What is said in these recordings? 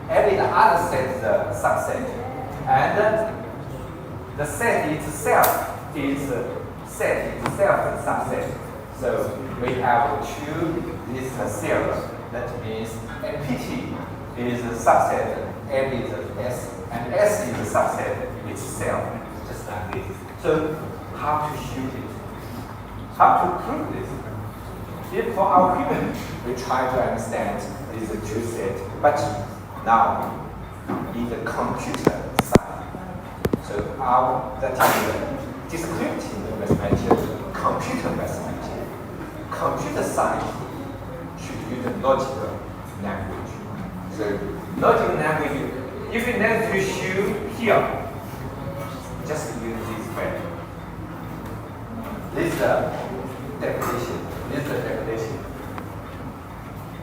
Every other set is a subset, and the set itself is a subset. So we have two this cell. That means MPT is a subset, M is S, and S is a subset itself, just like this. So how to show it? How to prove this? If for our human, we try to understand these two sets, but now in the computer side, so that is descriptive mathematics, computer mathematics. Computer side should use the logical language. So logical language, if you need to show here, just use this way. This is the definition. This is the definition.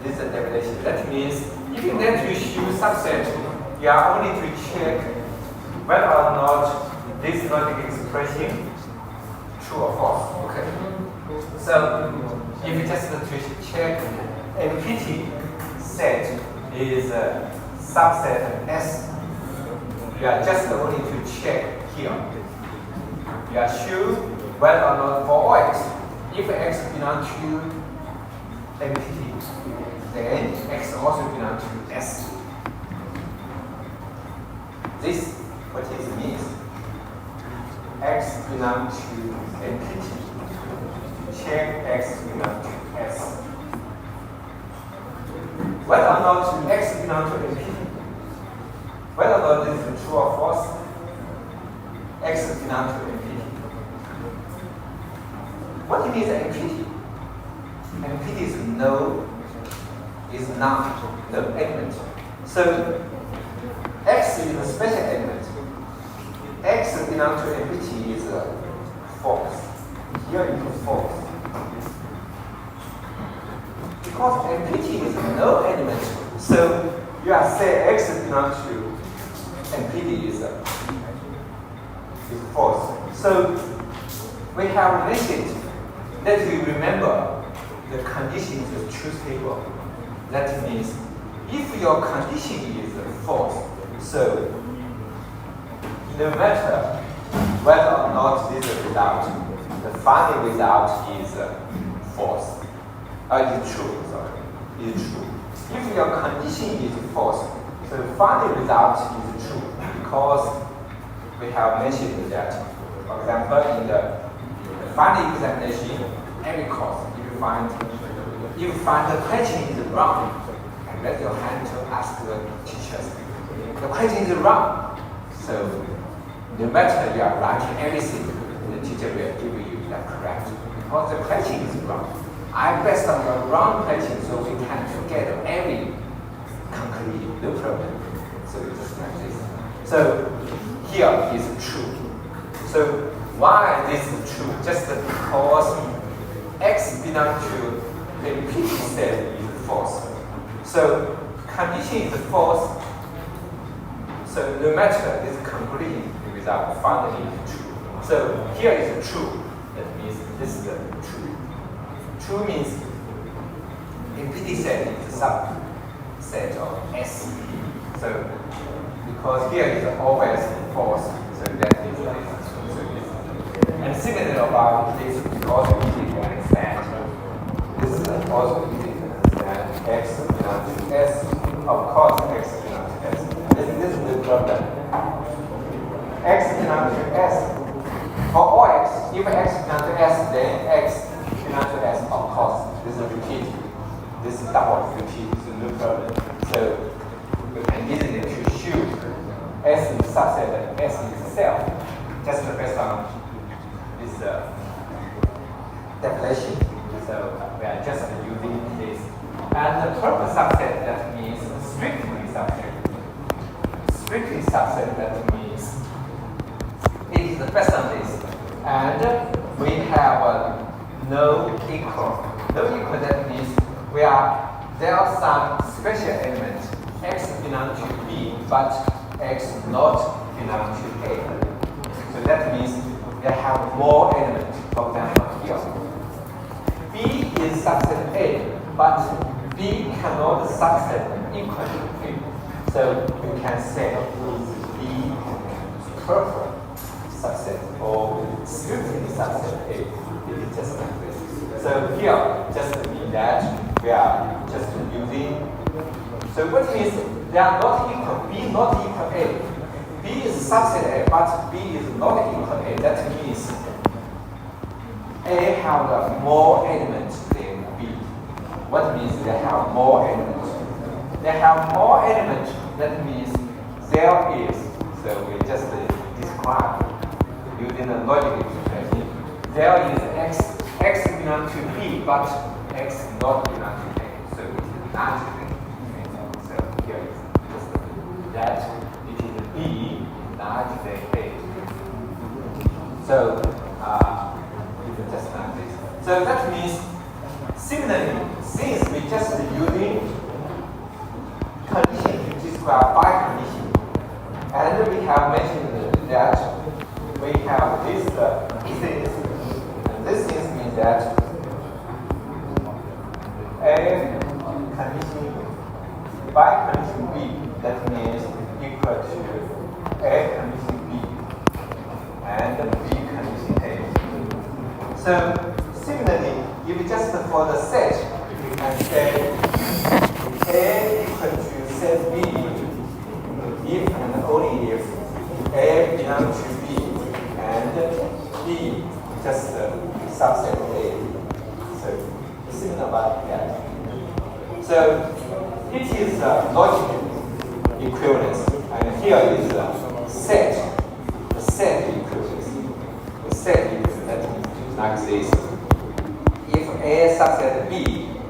This is the definition. That means if you need to show subset, you are only to check whether or not this logic expression true or false. Okay. So if you just to check MPT set is a subset S, you are just only to check here. You are sure whether or not for X, if X belongs to MPT, then X also belongs to S. This what it means. X belongs to MPT. Check X belongs to S. Whether or not X belongs to MPT, whether or not this is true or false, X belongs to MPT. What it means MPT? MPT is no element. So X is a special element. X belongs to MPT is false. Here it is false. Because MPT is no element, so you are saying X belongs to MPT is false. So we have mentioned that we remember the condition is the truth table. That means if your condition is false, so no matter whether or not this result, the final result is false. Is true, sorry. Is true. If your condition is false, so the final result is true because we have mentioned that, for example, in the final examination, every course, if you find the question is wrong, and raise your hand to ask the teachers. The question is wrong. So no matter you are writing everything, the teacher will give you the correct. Because the question is wrong. I based on the wrong question, so we can get every conclusion, no problem. So it's just like this. So here is true. So why this is true? Just because X belongs to the MPT set is false. So condition is false. So no matter this conclusion, the result finally is true. So here is true. That means this is the true. True means MPT set is a subset of S. So because here is always false, so that is true. about this is also easy to understand. This is also easy to understand. X belongs to S. Of course, X belongs to S. This is the problem. X belongs to S. For all X, if X belongs to S, then X belongs to S. Of course, this is repeat. This is double repeat. It's no problem. So we can easily to show S is subset, S is self. Just based on this definition. So we are just using this. And the proper subset, that means strictly subset. Strictly subset, that means it is based on this. And we have no equal. No equal, that means there are some special elements. X belongs to B, but X not belong to A. So that means they have more elements. For example, here. B is subset A, but B cannot subset equal to A. So you can say B is proper subset or strictly subset A. It is just like this. So here, just mean that we are just using. So what means they are not equal? B not equal A. B is subset A, but B is not equal A. That means A have more elements than B. What means they have more elements? They have more elements. That means there is. So we just describe using the logic expression. There is X. X belongs to B, but X not belong to A. So it is not A. So here is just that. B larger than A. So it's just like this. So that means similarly, since we just using condition to describe by condition, and we have mentioned that we have this things, and this things means that A condition by condition B, that means equal to A condition B and B condition A. So similarly, if just for the set, we can say A equal to set B if and only if A belongs to B and B just subset A. So similar about that. So it is logical equivalence. And here is the set. The set equivalence. The set equivalence, that means like this. If A subset B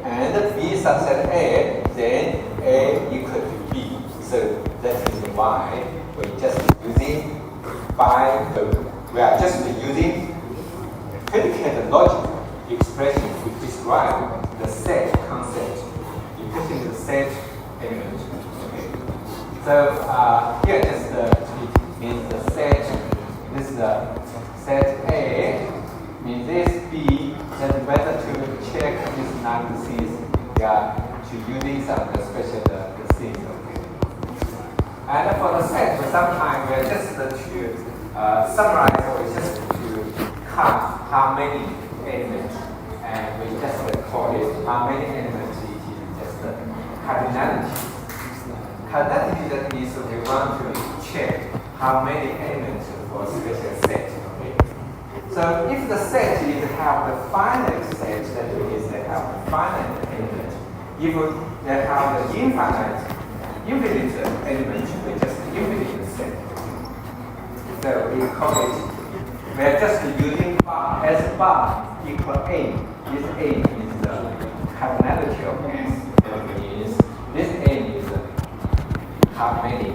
and B subset A, then A equal to B. So that is why we're just using we are just using predicate logic expression to describe the set concept, including the set element. So here just means the set. This is the set A. Means this B. Then better to check this analysis. To using some special things. Okay. And for the set, sometimes we are just to summarize or just to count how many elements, and we just call it how many elements. It is just cardinality. Cardinality, that means we want to check how many elements for a special set. Okay? So if the set is have the finite set, that means they have the finite element. If they have the infinite element, we just infinite set. So we call it, we are just using bar as bar equal A. This A is the cardinality of S. That means this A is how many?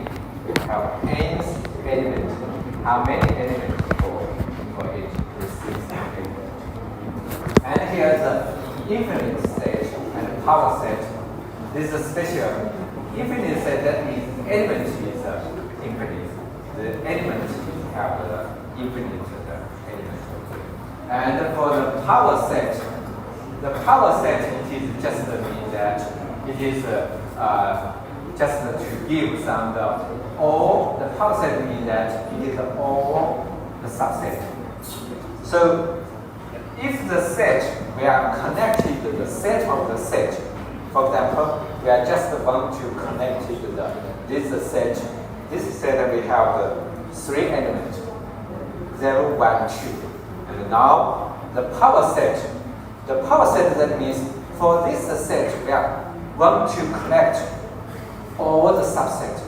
We have n elements. How many elements for it? And here's the infinite set and power set. This is a special infinite set, that means element is infinite. The element have the infinite element. And for the power set it is just mean that it is just to give some all the power set means that it is all the subset. So if the set, we are connected the set of the set. For example, we are just want to connect this set. This set we have the 3 elements, 0, 1, 2. And now the power set. The power set, that means for this set we are want to collect all the subset.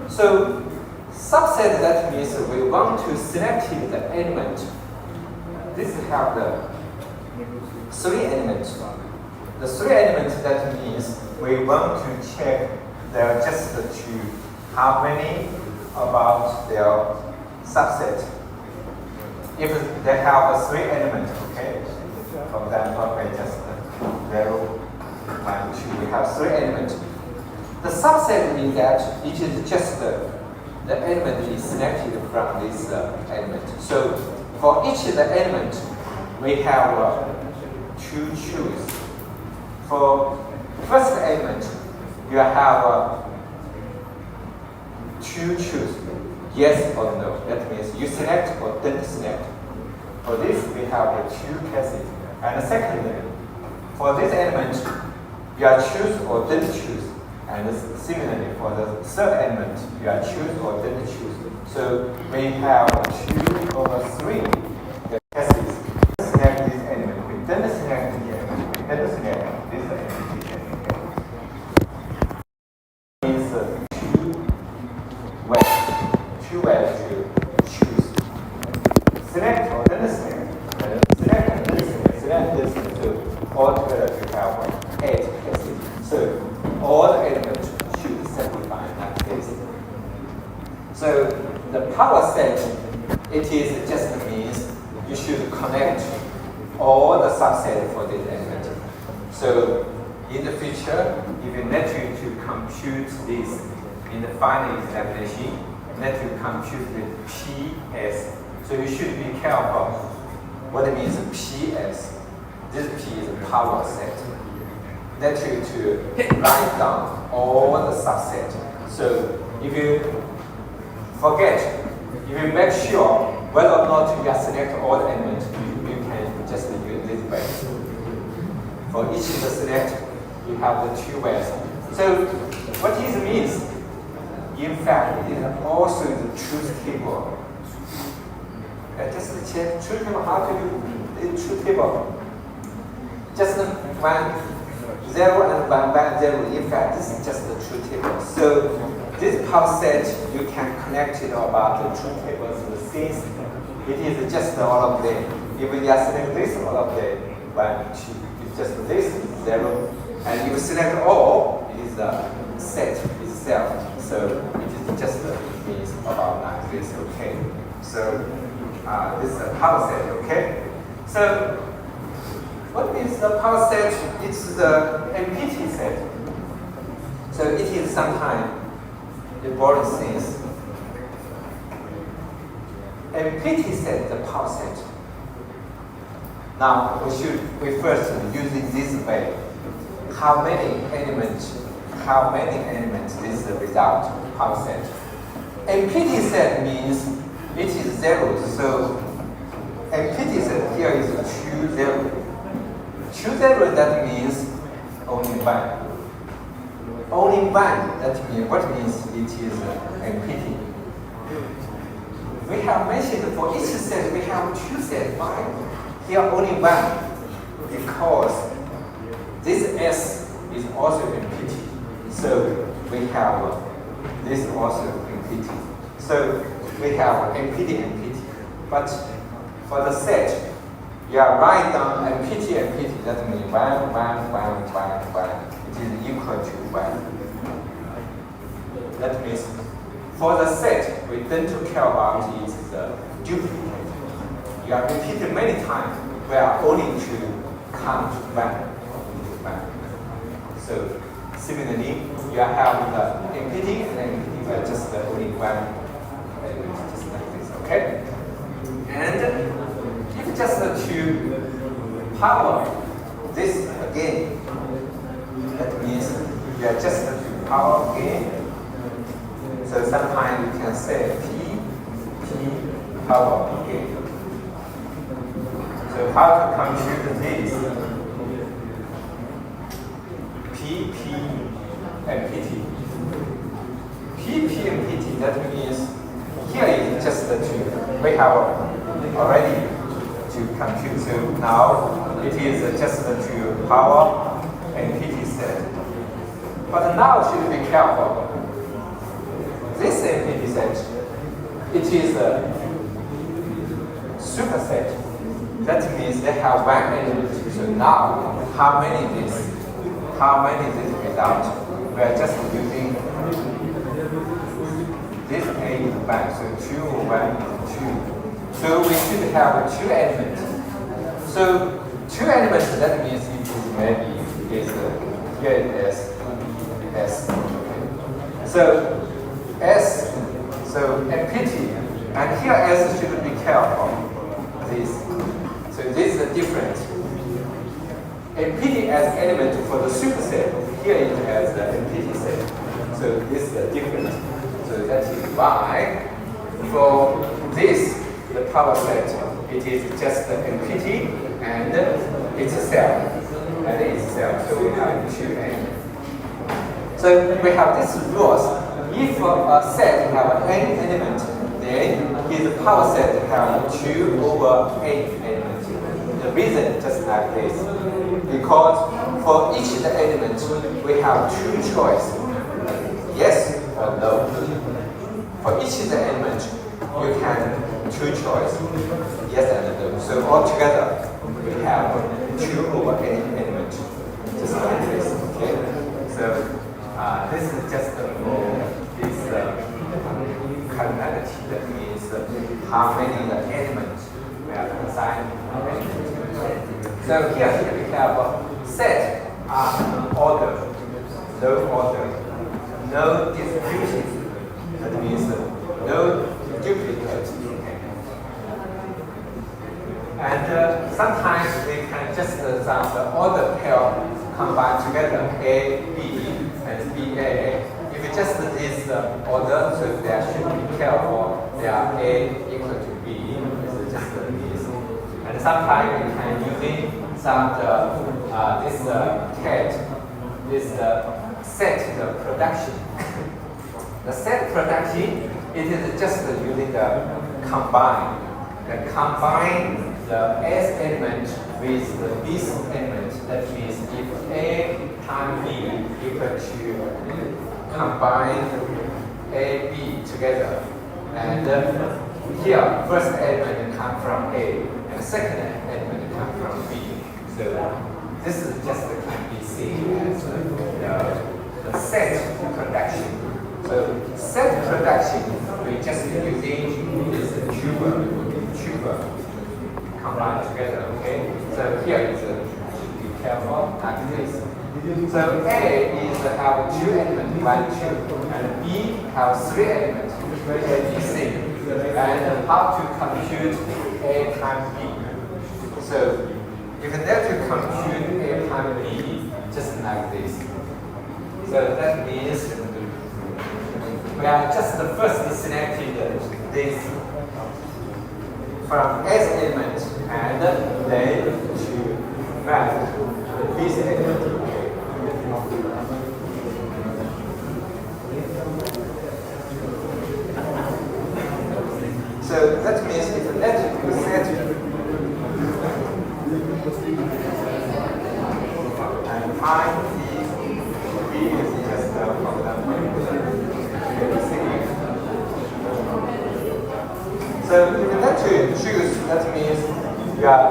So subset, that means we want to select the element. This have the 3 elements. The 3 elements, that means we want to check their just to how many about their subset. If they have a 3 elements, okay? For example, we just 0, 1, 2. We have 3 elements. The subset means that it is just the element is selected from this element. So for each of the element, we have 2 choose. For first element, you have 2 choose, yes or no. That means you select or don't select. For this, we have 2 cases. And secondly, for this element, you are choose or don't choose. And similarly, for the third element, you are choose or don't choose. So we have 2 over 3 cases. Select this element. We don't select the element. We don't select this element. Means 2 ways to choose. Select or don't select. Select and don't select. Select this. So altogether we have 8 cases. So all the elements should simplify like this. So the power set, it is just means you should connect all the subset for this element. So in the future, if you need to compute this in the final examination, you need to compute the PS. So you should be careful what it means PS. This P is a power set. That you to write down all the subset. So if you forget, if you make sure whether or not you are select all the elements, you can just use this way. For each of the select, you have the 2 ways. So what this means, in fact, it is also the truth table. Just check truth table, how to do the truth table. Just 0 and 1, 0. In fact, this is just the truth table. So this power set, you can connect it about the truth tables since it is just all of them. If we are select this, all of them, 1, 2, it's just this, 0. And if you select all, it is the set itself. So it is just means about like this, okay? So this is a power set, okay? So what is the power set? It's the empty set. So it is sometimes the boring things. Empty set, the power set. Now we first use it this way. How many elements is the result power set? Empty set means it is 0. So empty set here is 2, 0. 2, 0, that means only 1. Only 1, that means what means it is empty. We have mentioned for each set we have 2 sets. Why? Here only 1, because this S is also empty. So we have this also empty. So we have empty. But for the set, you are write down empty. That means 1, 1, 1, 1, 1. It is equal to 1. That means for the set, we don't care about it is the duplicate. You are repeated many times. We are only to count 1. So similarly, you have the empty and empty, but just only 1 element, just like this. Okay. And if just to power this again, that means you are just to power again. So sometimes you can say P power again. So how to compute this? P, P, and PT. P, P, and PT, that means here is just the two. We have already to compute. So now it is just the two power and PT set. But now should be careful. This PT set, it is a superset. That means they have one element. So now, how many this result? We are just using this A is 1, so 2 or 1 is 2. So we should have 2 elements. So 2 elements, that means it is maybe is here it is S. So S, so empty, and here S should be careful. This. So this is the difference. Empty as element for the superset, here it has the empty set. So this is the difference. So that is why for this, the power set, it is just the empty and it's a cell. And it's a cell. So we have 2 elements. So we have this rules. If a set have n element, then his power set have 2 over n elements. The reason just like this, because for each element we have 2 choices, yes or no. For each element you can 2 choices, yes and no. So altogether we have 2 over n element, just like this. Okay. So this is just for this cardinality, that means how many elements we have assigned. So here we have set order, no distribution. That means no duplicate. And sometimes we can just sum the order pair combined together, A, B, and BA. If you just this order, so there should be careful. There are A equal to B. So just this. And sometimes we can using some this CAD, this set production. The set production, it is just using the combine. Combine the S element with the B element. That means if A times B equal to combine A, B together. And here, first element comes from A, and second element comes from B. So this is just can be seen as the set production. So set production, we just using this tuber combined together. Okay. So here is be careful like this. So A is have 2 elements, 1, 2, and B have 3 elements, A, B, C. And how to compute A times B? So you can dare to compute A times B just like this. So that means we are just the first selected this from S element and then to map B element. So that means if the net is set and find B is just from so if you net to choose, that means you are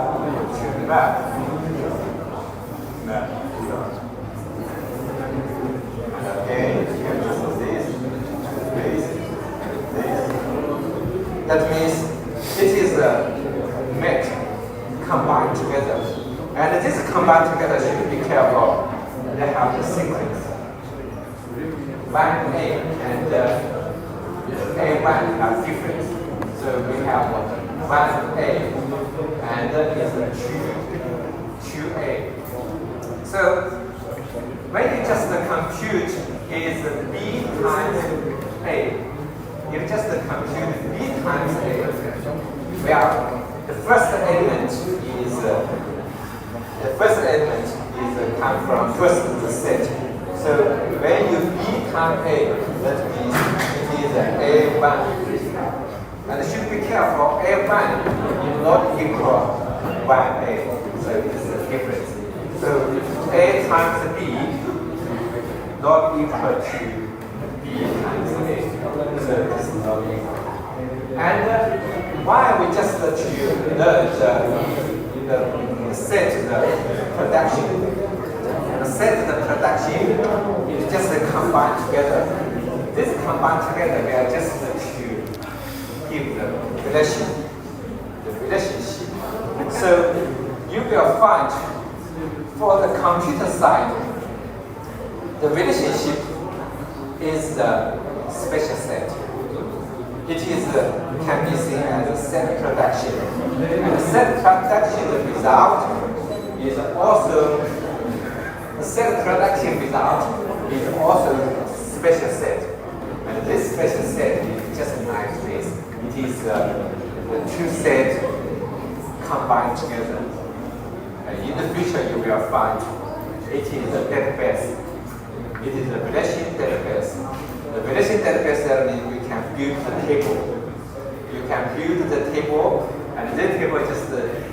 to map. Okay, that means it is met, combined together. And this combined together should be careful. They have the sequence. 1A and A1 are different. So we have 1A and is 2A. So when you just compute is B times A. You just compute B times A. Well, the first element come from first the set. So when you B time A, that means it is A1. And you should be careful, A1 is not equal 1A. So this is the difference. So A times B not equal to B times A. So this is not equal. And why we just to learn the set the production. And set the production is just combined together. This combined together, we are just to give the relationship. So you will find for the computer side, the relationship is the special set. It is can be seen as a set production. And the set production result is also special set. And this special set is just like this. It is the two sets combined together. And in the future you will find it is a database. It is a relation database. The relation database that means we can build the table. You can build the table, and this table just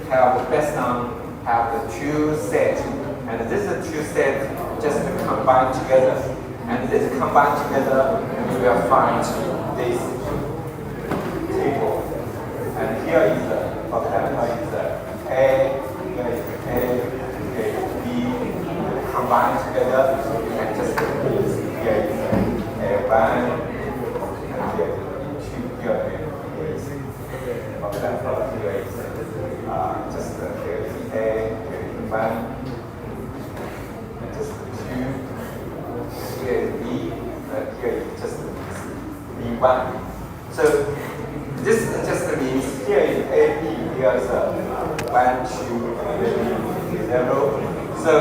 have based on have the two sets, and this two sets just combine together. And this combined together, you will find this table. And here is the, for example, is the A, here is A, B combined together, and just here is A1, and here is 2, here is, for example, here is just here is A, here is 1, and just 2, here is B, here is just B1. So this just means here is AB, here is 1, 2, 3, 0. So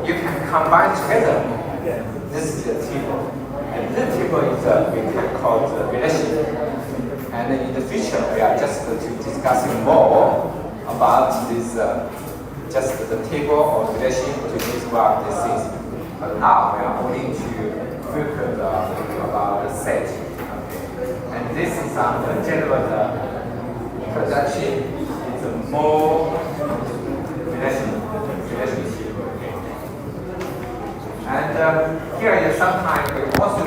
you can combine together. This is the table. And this table is we can call the relation. And in the future, we are just discussing more about this, just the table or relation to describe these things. But now we are only to focus about the set. Okay. And this is on the general production. It's a more relationship. Okay. And here is sometimes we also